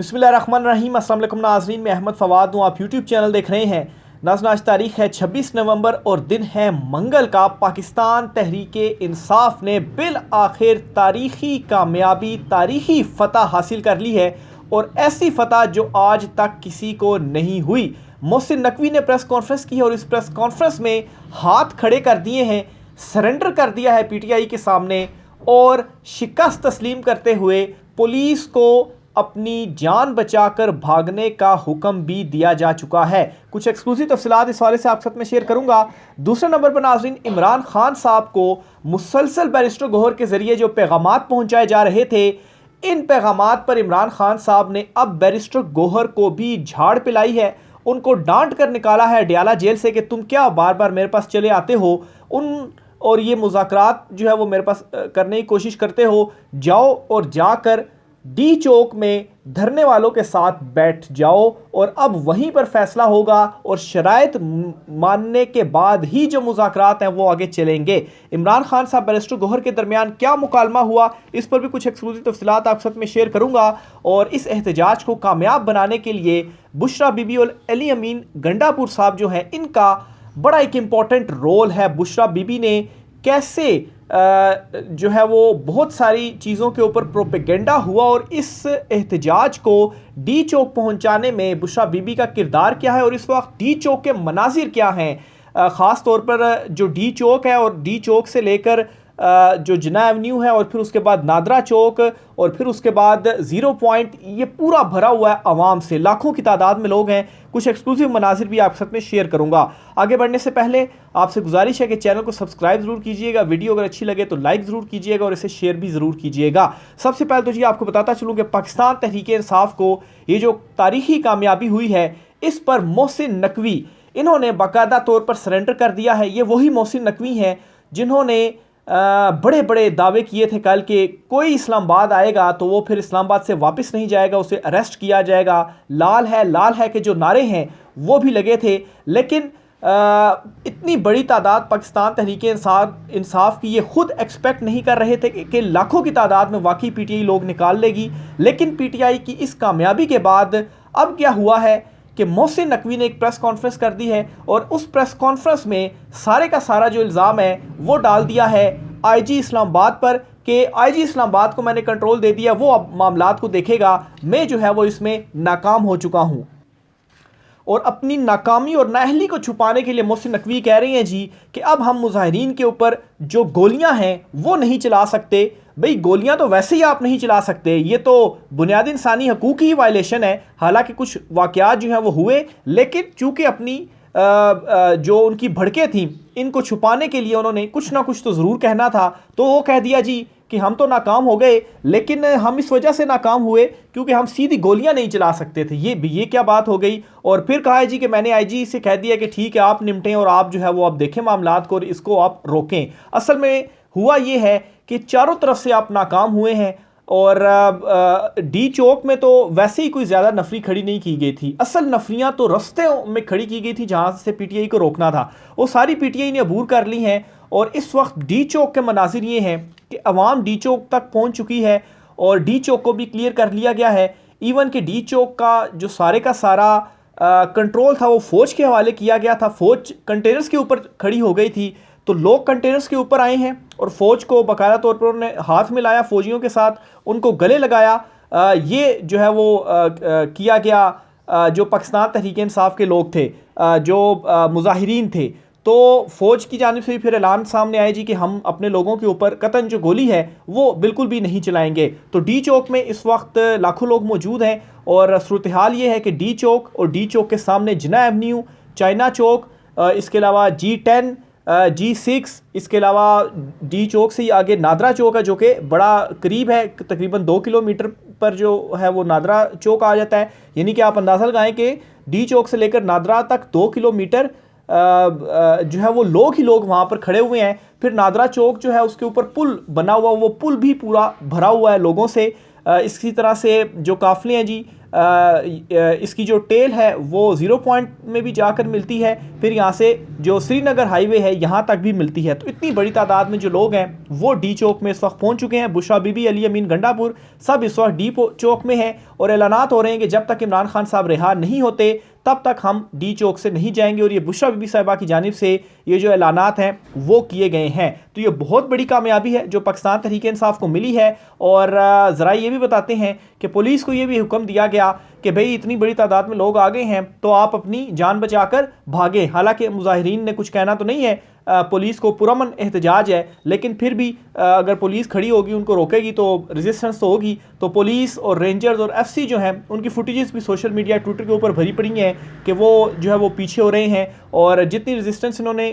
बिस्मिल्लाहिर्रहमानिर्रहीम। अस्सलाम वालेकुम नाज़रीन, मैं अहमद फ़वाद हूँ। आप यूट्यूब चैनल देख रहे हैं। नाज़रीन, आज तारीख़ है 26 नवंबर और दिन है मंगल का। पाकिस्तान तहरीके इंसाफ ने बिल आखिर तारीख़ी कामयाबी, तारीख़ी फ़तह हासिल कर ली है और ऐसी फ़तह जो आज तक किसी को नहीं हुई। मोहसिन नकवी ने प्रेस कॉन्फ्रेंस की है और इस प्रेस कॉन्फ्रेंस में हाथ खड़े कर दिए हैं, सरेंडर कर दिया है पीटीआई के सामने और शिकस्त तस्लीम करते हुए पुलिस को अपनी जान बचाकर भागने का हुक्म भी दिया जा चुका है। कुछ एक्सक्लूसिव तफसीलात इस वाले से आप साथ में शेयर करूंगा। दूसरे नंबर पर नाज़रीन, इमरान खान साहब को मुसलसल बैरिस्टर गौहर के ज़रिए जो पैगामात पहुंचाए जा रहे थे, इन पैगामात पर इमरान खान साहब ने अब बैरिस्टर गौहर को भी झाड़ पिलाई है। उनको डांट कर निकाला है डयाला जेल से कि तुम क्या बार बार मेरे पास चले आते हो और ये मुज़ाकरात जो है वो मेरे पास करने की कोशिश करते हो। जाओ और जाकर डी चौक में धरने वालों के साथ बैठ जाओ और अब वहीं पर फैसला होगा और शराइत मानने के बाद ही जो मुज़ाकरात हैं वो आगे चलेंगे। इमरान खान साहब बैरिस्टर गौहर के दरमियान क्या मुकालमा हुआ, इस पर भी कुछ एक्सक्लूसिव तफसीलात आप साथ में शेयर करूंगा। और इस एहतजाज को कामयाब बनाने के लिए बुशरा बीबी और अली अमीन गंडापुर साहब जो हैं, इनका बड़ा एक इम्पॉर्टेंट रोल है। बुशरा बीबी ने कैसे जो है वो बहुत सारी चीज़ों के ऊपर प्रोपेगेंडा हुआ और इस एहतजाज को डी चौक पहुंचाने में बुशरा बीबी का किरदार क्या है और इस वक्त डी चौक के मनाजिर क्या हैं। ख़ास तौर पर जो डी चौक है और डी चौक से लेकर जो जिन्ना एवेन्यू है और फिर उसके बाद नादरा चौक और फिर उसके बाद ज़ीरो पॉइंट, ये पूरा भरा हुआ है आवाम से, लाखों की तादाद में लोग हैं। कुछ एक्सक्लूसिव मनाजिर भी आपके साथ में शेयर करूंगा। आगे बढ़ने से पहले आपसे गुजारिश है कि चैनल को सब्सक्राइब ज़रूर कीजिएगा, वीडियो अगर अच्छी लगे तो लाइक ज़रूर कीजिएगा और इसे शेयर भी ज़रूर कीजिएगा। सबसे पहले तो जी आपको बताता चलूँ कि पाकिस्तान तहरीके इंसाफ को ये जो तारीख़ी कामयाबी हुई है, इस पर मोहसिन नकवी इन्होंने बाकायदा तौर पर सरेंडर कर दिया है। ये वही मोहसिन नकवी हैं जिन्होंने बड़े बड़े दावे किए थे कल के कोई इस्लामाबाद आएगा तो वो फिर इस्लामाबाद से वापस नहीं जाएगा, उसे अरेस्ट किया जाएगा। लाल है के जो नारे हैं वो भी लगे थे, लेकिन इतनी बड़ी तादाद पाकिस्तान तहरीके इंसाफ की ये खुद एक्सपेक्ट नहीं कर रहे थे कि लाखों की तादाद में वाकई पीटीआई लोग निकाल लेगी। लेकिन पीटीआई की इस कामयाबी के बाद अब क्या हुआ है कि मोहसिन नकवी ने एक प्रेस कॉन्फ्रेंस कर दी है और उस प्रेस कॉन्फ्रेंस में सारे का सारा जो इल्ज़ाम है वो डाल दिया है आईजी इस्लामाबाद पर कि आईजी इस्लामाबाद को मैंने कंट्रोल दे दिया, वो अब मामलात को देखेगा, मैं जो है वो इसमें नाकाम हो चुका हूँ। और अपनी नाकामी और नाअहली को छुपाने के लिए मोहसिन नकवी कह रहे हैं जी कि अब हम मुजाहिरीन के ऊपर जो गोलियां हैं वो नहीं चला सकते। भाई गोलियां तो वैसे ही आप नहीं चला सकते, ये तो बुनियादी इंसानी हकूक़ की वायलेशन है। हालांकि कुछ वाक़यात जो हैं वो हुए, लेकिन चूँकि अपनी जो उनकी भड़कें थी इनको छुपाने के लिए उन्होंने कुछ ना कुछ तो ज़रूर कहना था, तो वो कह दिया जी कि हम तो नाकाम हो गए, लेकिन हम इस वजह से नाकाम हुए क्योंकि हम सीधी गोलियां नहीं चला सकते थे। ये क्या बात हो गई। और फिर कहा है जी कि मैंने आईजी से कह दिया कि ठीक है आप निपटें और आप जो है वो आप देखें मामलात को और इसको आप रोकें। असल में हुआ ये है कि चारों तरफ से आप नाकाम हुए हैं और डी चौक में तो वैसे ही कोई ज़्यादा नफरी खड़ी नहीं की गई थी। असल नफरियाँ तो रस्ते में खड़ी की गई थी जहाँ से पीटीआई को रोकना था, वो सारी पीटीआई ने अबूर कर ली हैं। और इस वक्त डी चौक के मनाजिर ये हैं कि अवाम डी चौक तक पहुँच चुकी है और डी चौक को भी क्लियर कर लिया गया है। इवन कि डी चौक का जो सारे का सारा कंट्रोल था वो फ़ौज के हवाले किया गया था। फ़ौज कंटेनर्स के ऊपर खड़ी हो गई थी, तो लोग कंटेनर्स के ऊपर आए हैं और फ़ौज को बाकायदा तौर पर उन्होंने हाथ मिलाया, फ़ौजियों के साथ उनको गले लगाया। ये जो है वो किया गया। जो पाकिस्तान तहरीके इंसाफ के लोग थे, जो मुजाहिरीन थे, तो फ़ौज की जानिब से फिर ऐलान सामने आए जी कि हम अपने लोगों के ऊपर कतन जो गोली है वो बिल्कुल भी नहीं चलाएंगे। तो डी चौक में इस वक्त लाखों लोग मौजूद हैं और सूरत हाल ये है कि डी चौक और डी चौक के सामने जिन्ना एवेन्यू, चाइना चौक, इसके अलावा G10, G6, इसके अलावा डी चौक से ही आगे नादरा चौक है जो कि बड़ा करीब है, तकरीबन 2 किलोमीटर पर जो है वो नादरा चौक आ जाता है। यानी कि आप अंदाज़ा लगाएं कि डी चौक से लेकर नादरा तक 2 किलोमीटर जो है वो लोग ही लोग वहाँ पर खड़े हुए हैं। फिर नादरा चौक जो है उसके ऊपर पुल बना हुआ, वो पुल भी पूरा भरा हुआ है लोगों से। इसी तरह से जो काफ़िले हैं जी इसकी जो टेल है वो 0 पॉइंट में भी जाकर मिलती है, फिर यहाँ से जो श्रीनगर हाईवे है यहाँ तक भी मिलती है। तो इतनी बड़ी तादाद में जो लोग हैं वो डी चौक में इस वक्त पहुँच चुके हैं। बुशरा बीबी, अली अमीन गंडापुर सब इस वक्त डी चौक में हैं और ऐलानात हो रहे हैं कि जब तक इमरान खान साहब रिहा नहीं होते तब तक हम डी चौक से नहीं जाएंगे। और ये बुशरा बीबी साहिबा की जानिब से ये जो ऐलानात हैं वो किए गए हैं। तो ये बहुत बड़ी कामयाबी है जो पाकिस्तान तहरीक इंसाफ को मिली है। और ज़रा ये भी बताते हैं कि पुलिस को ये भी हुक्म दिया गया कि भाई इतनी बड़ी तादाद में लोग आ गए हैं तो आप अपनी जान बचाकर भागें। हालांकि मुजाहिरीन ने कुछ कहना तो नहीं है, पुलिस को पुरअमन एहतजाज है, लेकिन फिर भी अगर पुलिस खड़ी होगी उनको रोकेगी तो रेजिस्टेंस तो होगी। तो पुलिस और रेंजर्स और एफसी जो हैं उनकी फुटेजेस भी सोशल मीडिया ट्विटर के ऊपर भरी पड़ी हैं कि वो जो है वो पीछे हो रहे हैं और जितनी रेजिस्टेंस इन्होंने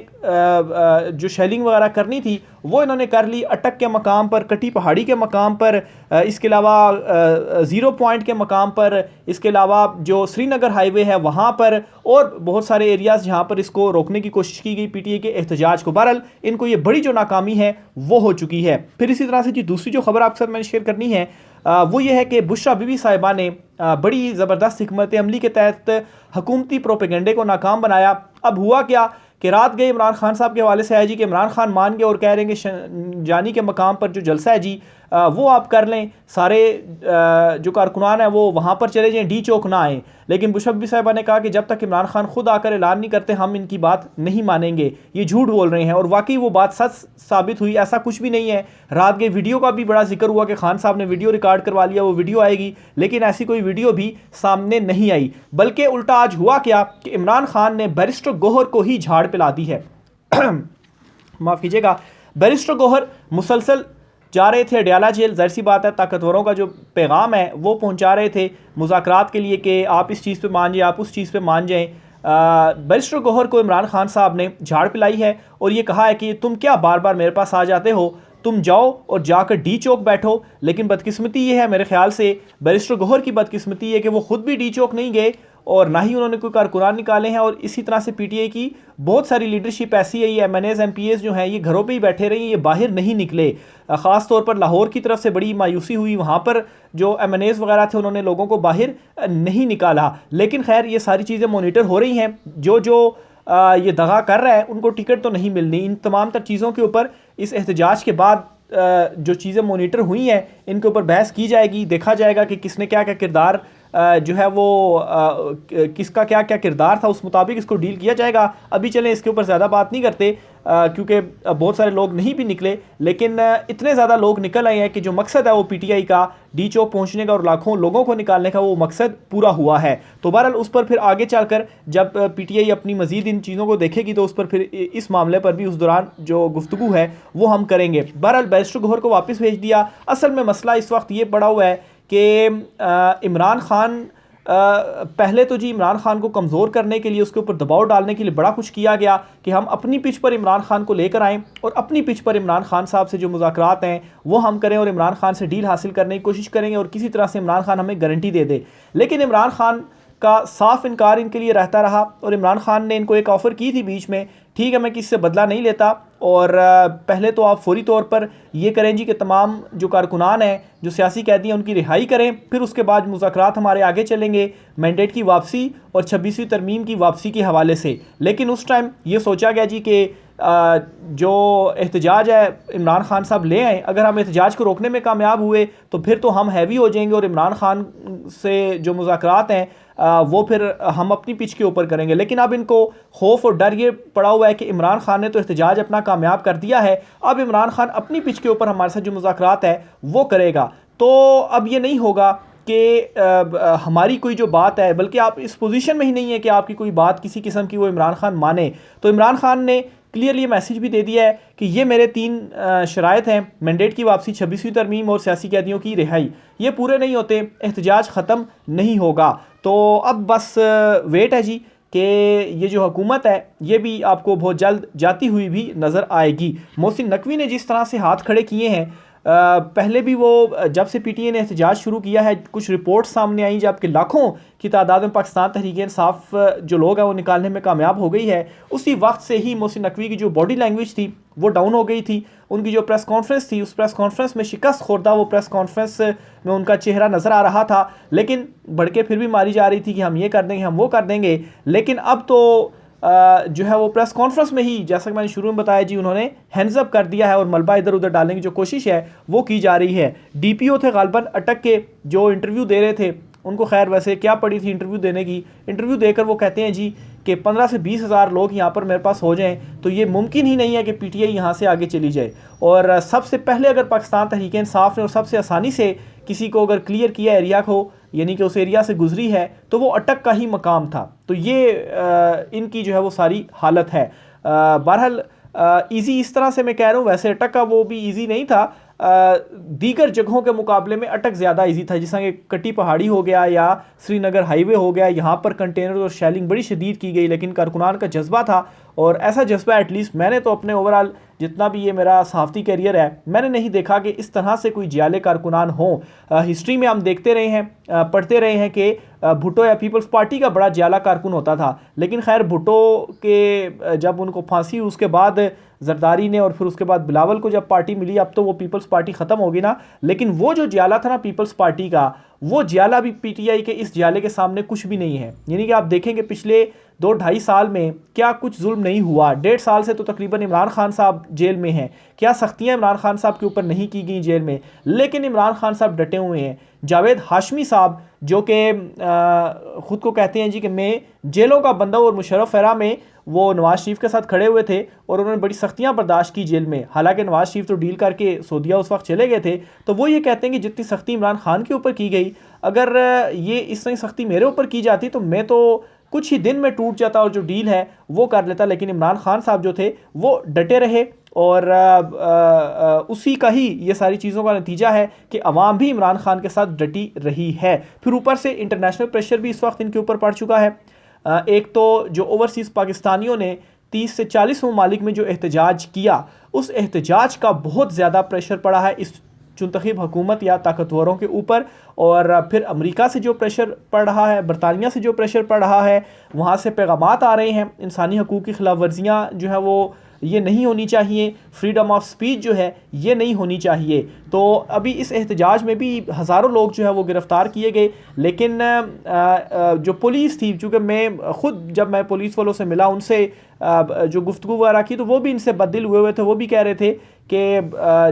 जो शेलिंग वगैरह करनी थी वो इन्होंने कर ली। अटक के मकाम पर, कटी पहाड़ी के मकाम पर, इसके अलावा 0 पॉइंट के मकाम पर, इसके अलावा जो श्रीनगर हाईवे है वहाँ पर और बहुत सारे एरियाज़ जहाँ पर इसको रोकने की कोशिश की गई पीटीआई के एहतजाज को। बहरहाल इनको ये बड़ी जो नाकामी है वो हो चुकी है। फिर इसी तरह से जी दूसरी जो खबर आपके साथ मैंने शेयर करनी है वो ये है कि बुशरा बीबी साहिबा ने बड़ी ज़बरदस्त हिकमत अमली के तहत हुकूमती प्रोपेगेंडे को नाकाम बनाया। अब हुआ क्या कि रात गए इमरान खान साहब के हवाले से है जी कि इमरान खान मान गए और कह रहे हैं कि जानी के मकाम पर जो जलसा है जी वो आप कर लें, सारे जो कारकुनान हैं वो वहाँ पर चले जाएं, डी चौक ना आएँ। लेकिन बुशरा बीबी साहिबा ने कहा कि जब तक इमरान खान खुद आकर ऐलान नहीं करते हम इनकी बात नहीं मानेंगे, ये झूठ बोल रहे हैं। और वाकई वो बात सच साबित हुई, ऐसा कुछ भी नहीं है। रात के वीडियो का भी बड़ा जिक्र हुआ कि खान साहब ने वीडियो रिकॉर्ड करवा लिया, वो वीडियो आएगी, लेकिन ऐसी कोई वीडियो भी सामने नहीं आई। बल्कि उल्टा आज हुआ क्या कि इमरान खान ने बैरिस्टर गौहर को ही झाड़ पिला दी है। माफ़ कीजिएगा, बैरिस्टर गौहर मुसलसल जा रहे थे अडयाला जेल। ज़ाहिर सी बात है ताकतवरों का जो पैगाम है वो पहुंचा रहे थे मुज़ाकरात के लिए कि आप इस चीज़ पे मान जाए, आप उस चीज़ पे मान जाएं। बैरिस्टर गौहर को इमरान खान साहब ने झाड़ पिलाई है और ये कहा है कि तुम क्या बार बार मेरे पास आ जाते हो, तुम जाओ और जाकर डी चौक बैठो। लेकिन बदकिस्मती ये है, मेरे ख्याल से बैरिस्टर गौहर की बदकिस्मती है कि वो खुद भी डी चौक नहीं गए और ना ही उन्होंने कोई कारकुनान निकाले हैं। और इसी तरह से पीटीआई की बहुत सारी लीडरशिप ऐसी है, ये एमएनएज एमपीएस जो हैं ये घरों पे ही बैठे रहे, ये बाहर नहीं निकले। ख़ास तौर पर लाहौर की तरफ से बड़ी मायूसी हुई, वहाँ पर जो एमएनएज वगैरह थे उन्होंने लोगों को बाहर नहीं निकाला। लेकिन खैर ये सारी चीज़ें मॉनिटर हो रही हैं। जो ये दगा कर रहा है उनको टिकट तो नहीं मिलनी। इन तमाम तर चीज़ों के ऊपर इस एहतजाज के बाद जो चीज़ें मॉनिटर हुई हैं इनके ऊपर बहस की जाएगी, देखा जाएगा कि किसने क्या क्या किरदार जो है वो किसका क्या क्या किरदार था, उस मुताबिक इसको डील किया जाएगा। अभी चलें इसके ऊपर ज़्यादा बात नहीं करते क्योंकि बहुत सारे लोग नहीं भी निकले, लेकिन इतने ज़्यादा लोग निकल आए हैं कि जो मकसद है वो पीटीआई का डी चौक पहुँचने का और लाखों लोगों को निकालने का वो मकसद पूरा हुआ है। तो बहरहाल उस पर फिर आगे चलकर जब पीटीआई अपनी मज़ीद इन चीज़ों को देखेगी तो उस पर फिर इस मामले पर भी उस दौरान जो गुफ्तगू है वो हम करेंगे। बहरहाल बैरिस्टर गौहर को वापस भेज दिया। असल में मसला इस वक्त ये पड़ा हुआ है कि इमरान खान पहले तो जी इमरान खान को कमज़ोर करने के लिए, उसके ऊपर दबाव डालने के लिए बड़ा कुछ किया गया कि हम अपनी पिच पर इमरान खान को लेकर आएँ और अपनी पिच पर इमरान खान साहब से जो मुज़ाकरात हैं वो हम करें और इमरान खान से डील हासिल करने की कोशिश करेंगे और किसी तरह से इमरान खान हमें गारंटी दे दे। लेकिन इमरान खान का साफ इनकार इनके लिए रहता रहा और इमरान खान ने इनको एक ऑफ़र की थी बीच में, ठीक है मैं किसी से बदला नहीं लेता और पहले तो आप फौरी तौर पर ये करें जी कि तमाम जो कारकुनान हैं, जो सियासी कैदी हैं उनकी रिहाई करें, फिर उसके बाद मुज़ाकरात हमारे आगे चलेंगे मैंडेट की वापसी और 26वीं तरमीम की वापसी के हवाले से। लेकिन उस टाइम ये सोचा गया जी कि जो एहतजाज है इमरान खान साहब ले आए, अगर हम एहतजाज को रोकने में कामयाब हुए तो फिर तो हम हैवी हो जाएंगे और इमरान खान से जो मुज़ाकरात हैं वो फिर हम अपनी पिच के ऊपर करेंगे। लेकिन अब इनको खौफ और डर ये पड़ा हुआ है कि इमरान खान ने तो एहतजाज अपना कामयाब कर दिया है, अब इमरान खान अपनी पिच के ऊपर हमारे साथ जो मुज़ाकरात है वो करेगा। तो अब ये नहीं होगा कि हमारी कोई जो बात है, बल्कि आप इस पोजीशन में ही नहीं है कि आपकी कोई बात किसी किस्म की वो इमरान खान माने। तो इमरान खान ने क्लियरली मैसेज भी दे दिया है कि ये मेरे 3 शराइत हैं, मैंडेट की वापसी, 26वीं तरमीम और सियासी कैदियों की रिहाई, ये पूरे नहीं होते एहतजाज ख़त्म नहीं होगा। तो अब बस वेट है जी कि ये जो हुकूमत है ये भी आपको बहुत जल्द जाती हुई भी नज़र आएगी। मोहसिन नकवी ने जिस तरह से हाथ खड़े किए हैं पहले भी वो जब से पीटीआई ने एहतजाज शुरू किया है, कुछ रिपोर्ट्स सामने आई जबकि लाखों की तादाद में पाकिस्तान तहरीक इंसाफ जो लोग हैं वो निकालने में कामयाब हो गई है, उसी वक्त से ही मोहसिन नकवी की जो बॉडी लैंग्वेज थी वो डाउन हो गई थी। उनकी जो प्रेस कॉन्फ्रेंस थी, उस प्रेस कॉन्फ्रेंस में शिकस्त खुर्दा वो प्रेस कॉन्फ्रेंस में उनका चेहरा नज़र आ रहा था, लेकिन भड़के फिर भी मारी जा रही थी कि हम ये कर देंगे, हम वो कर देंगे। लेकिन अब तो जो है वो प्रेस कॉन्फ्रेंस में ही, जैसा कि मैंने शुरू में बताया जी, उन्होंने हैंड्स अप कर दिया है और मलबा इधर उधर डालने की जो कोशिश है वो की जा रही है। डीपीओ थे गालबन अटक के जो इंटरव्यू दे रहे थे, उनको खैर वैसे क्या पड़ी थी इंटरव्यू देने की, इंटरव्यू देकर वो कहते हैं जी कि 15 से 20 हज़ार लोग यहाँ पर मेरे पास हो जाएं तो ये मुमकिन ही नहीं है कि पीटीआई यहाँ से आगे चली जाए। और सबसे पहले अगर पाकिस्तान तहरीक इंसाफ ने और सबसे आसानी से किसी को अगर क्लियर किया एरिया को, यानी कि उस एरिया से गुजरी है, तो वो अटक का ही मकाम था। तो ये इनकी जो है वो सारी हालत है। बहरहाल ईज़ी इस तरह से मैं कह रहा हूँ, वैसे अटक का वो भी ईज़ी नहीं था, दीगर जगहों के मुकाबले में अटक ज़्यादा इजी था, जिस कि कटी पहाड़ी हो गया या श्रीनगर हाईवे हो गया, यहाँ पर कंटेनर और शेलिंग बड़ी शदीद की गई, लेकिन कारकुनान का जज्बा था। और ऐसा जज्बा एटलीस्ट मैंने तो अपने ओवरऑल जितना भी ये मेरा सहाफ़ती कैरियर है, मैंने नहीं देखा कि इस तरह से कोई जियाले कारकुनान हों। हिस्ट्री में हम देखते रहे हैं, पढ़ते रहे हैं कि भुट्टो या पीपल्स पार्टी का बड़ा जियाला कारकुन होता था, लेकिन खैर भुट्टो के जब उनको फांसी हुई उसके बाद जरदारी ने और फिर उसके बाद बिलावल को जब पार्टी मिली, अब तो वो पीपल्स पार्टी ख़त्म होगी ना, लेकिन वो जो जियाला था ना पीपल्स पार्टी का, वो जियाला भी पीटीआई के इस जियाले के सामने कुछ भी नहीं है। यानी कि आप देखेंगे पिछले 2-2.5 साल में क्या कुछ जुल्म नहीं हुआ। 1.5 साल से तो तकरीबन इमरान खान साहब जेल में हैं, क्या सख्तियाँ इमरान खान साहब के ऊपर नहीं की गई जेल में, लेकिन इमरान खान साहब डटे हुए हैं। जावेद हाशमी साहब जो कि ख़ुद को कहते हैं जी कि मैं जेलों का बंदा, और मुशर्रफ एरा में वो नवाज़ शरीफ के साथ खड़े हुए थे और उन्होंने बड़ी सख्तियां बर्दाश्त की जेल में, हालांकि नवाज़ शरीफ तो डील करके सऊदीया उस वक्त चले गए थे। तो वो ये कहते हैं कि जितनी सख्ती इमरान खान के ऊपर की गई, अगर ये इस तरह सख्ती मेरे ऊपर की जाती तो मैं तो कुछ ही दिन में टूट जाता और जो डील है वो कर लेता। लेकिन इमरान खान साहब जो थे वो डटे रहे, और उसी का ही ये सारी चीज़ों का नतीजा है कि अवाम भी इमरान खान के साथ डटी रही है। फिर ऊपर से इंटरनेशनल प्रेशर भी इस वक्त इनके ऊपर पड़ चुका है। एक तो जो ओवरसीज़ पाकिस्तानियों ने 30 से 40 ममालिक में जो एहतजाज किया, उस एहतजाज का बहुत ज़्यादा प्रेशर पड़ा है इस चुनतखब हुकूमत या ताकतवरों के ऊपर। और फिर अमेरिका से जो प्रेशर पड़ रहा है, बरतानिया से जो प्रेशर पड़ रहा है, वहाँ से पैगामात आ रहे हैं इंसानी हकूक़ की खिलाफ वर्जियाँ जो है वो ये नहीं होनी चाहिए, फ्रीडम ऑफ स्पीच जो है ये नहीं होनी चाहिए। तो अभी इस एहतजाज में भी हज़ारों लोग जो है वो गिरफ़्तार किए गए, लेकिन जो पुलिस थी, चूँकि मैं ख़ुद जब मैं पुलिस वालों से मिला, उनसे जो गुफ्तगू वगैरह की, तो वो भी इनसे बददिल हुए थे। वो भी कह रहे थे कि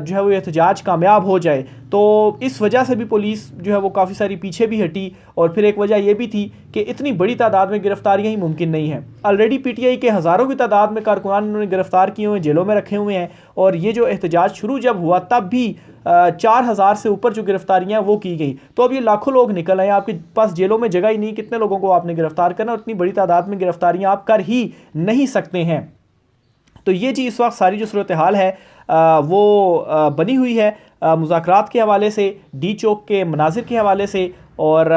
जो है वो एहतजाज कामयाब हो जाए, तो इस वजह से भी पुलिस जो है वो काफ़ी सारी पीछे भी हटी। और फिर एक वजह ये भी थी कि इतनी बड़ी तादाद में गिरफ्तारियाँ ही मुमकिन नहीं है। ऑलरेडी पीटीआई के हज़ारों की तादाद में कारकुनान उन्होंने गिरफ्तार किए हुए, जेलों में रखे हुए हैं, और ये जो एहतजाज शुरू जब हुआ तब भी 4000 से ऊपर जो गिरफ्तारियाँ वो की गई। तो अब ये लाखों लोग निकल आए, आपके पास जेलों में जगह ही नहीं, कितने लोगों को आपने गिरफ्तार करना, और इतनी बड़ी तादाद में गिरफ्तारियाँ आप कर ही नहीं सकते हैं। तो ये जी इस वक्त सारी जो सूरत हाल है वो बनी हुई है मुज़ाकरात के हवाले से, डी चौक के मनाजिर के हवाले से, और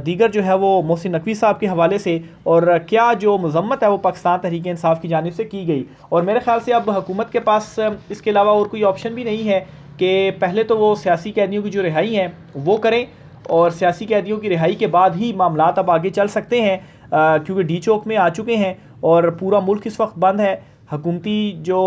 दीगर जो है वो मोहसिन नकवी साहब के हवाले से, और क्या जो मज़म्मत है वो पाकिस्तान तहरीक इंसाफ की जानिब से की गई। और मेरे ख़्याल से अब हुकूमत के पास इसके अलावा और कोई ऑप्शन भी नहीं है कि पहले तो वो सियासी कैदियों की जो रिहाई है वो करें, और सियासी कैदियों की रिहाई के बाद ही मामलात अब आगे चल सकते हैं, क्योंकि डी चौक में आ चुके हैं और पूरा मुल्क इस वक्त बंद है। हुकूमती जो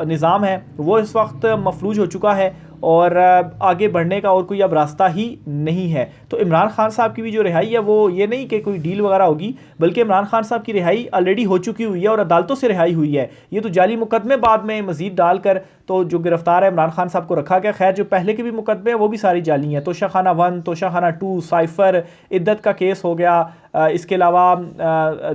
निज़ाम है वो इस वक्त मफलूज हो चुका है, और आगे बढ़ने का और कोई अब रास्ता ही नहीं है। तो इमरान खान साहब की भी जो रिहाई है वो ये नहीं कि कोई डील वगैरह होगी, बल्कि इमरान खान साहब की रिहाई ऑलरेडी हो चुकी हुई है और अदालतों से रिहाई हुई है। ये तो जाली मुकदमे बाद में मजीद डालकर तो जो गिरफ्तार है इमरान खान साहब को रखा गया। खैर जो पहले के भी मुकदमे हैं वो भी सारी जाली हैं, तोशाखाना 1, तोशाखाना 2, साइफर, इद्दत का केस हो गया, इसके अलावा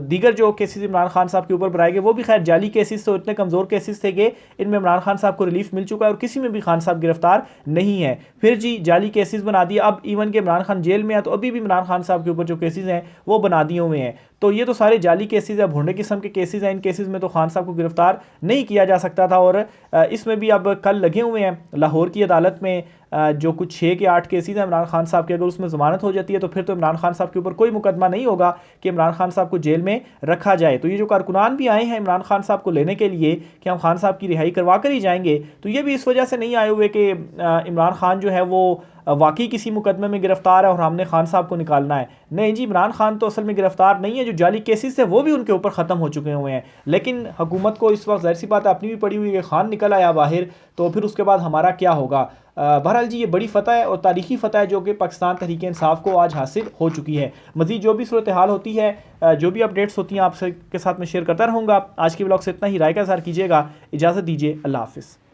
दीगर जो केसेस इमरान खान साहब के ऊपर बनाए गए वो भी खैर जाली केसेस, तो इतने कमज़ोर केसेस थे कि इनमें इमरान खान साहब को रिलीफ मिल चुका है और किसी में भी खान साहब गिरफ्तार नहीं है। फिर जी जाली केसेस बना दिए, अब इवन के इमरान खान जेल में है तो अभी भी इमरान खान साहब के ऊपर जो केसेस हैं वो बना दिए हुए हैं। तो ये तो सारे जाली केसेस है, भोंडे किस्म के केसेस हैं। इन केसेस में तो खान साहब को गिरफ्तार नहीं किया जा सकता था, और इसमें भी अब कल लगे हुए हैं लाहौर की अदालत में जो कुछ 6 के 8 केसेस हैं इमरान खान साहब के, अगर उसमें ज़मानत हो जाती है तो फिर तो इमरान खान साहब के ऊपर कोई मुकदमा नहीं होगा कि इमरान खान साहब को जेल में रखा जाए। तो ये जो कारकुनान भी आए हैं इमरान खान साहब को लेने के लिए कि हम खान साहब की रिहाई करवा कर ही जाएंगे, तो ये भी इस वजह से नहीं आए हुए कि इमरान खान जो है वो वाकई किसी मुकदमे में गिरफ्तार है और हमने खान साहब को निकालना है। नहीं जी, इमरान खान तो असल में गिरफ्तार नहीं है, जो जाली केसेस है वो भी उनके ऊपर ख़त्म हो चुके हुए हैं। लेकिन हुकूमत को इस वक्त ज़ाहिर सी बात है अपनी भी पड़ी हुई है, खान निकल आया बाहर, तो फिर उसके बाद हमारा क्या होगा। बहरहाल जी, ये बड़ी फ़तह है और तारीखी फ़तह है जो कि पाकिस्तान तहरीक इंसाफ को आज हासिल हो चुकी है। मज़ीद जो भी सूरत हाल होती है, जो भी अपडेट्स होती हैं आपसे के साथ मैं शेयर करता रहूँगा। आज के ब्लॉग से इतना ही, राय का इज़हार कीजिएगा। इजाज़त दीजिए, अल्लाह हाफ़िज़।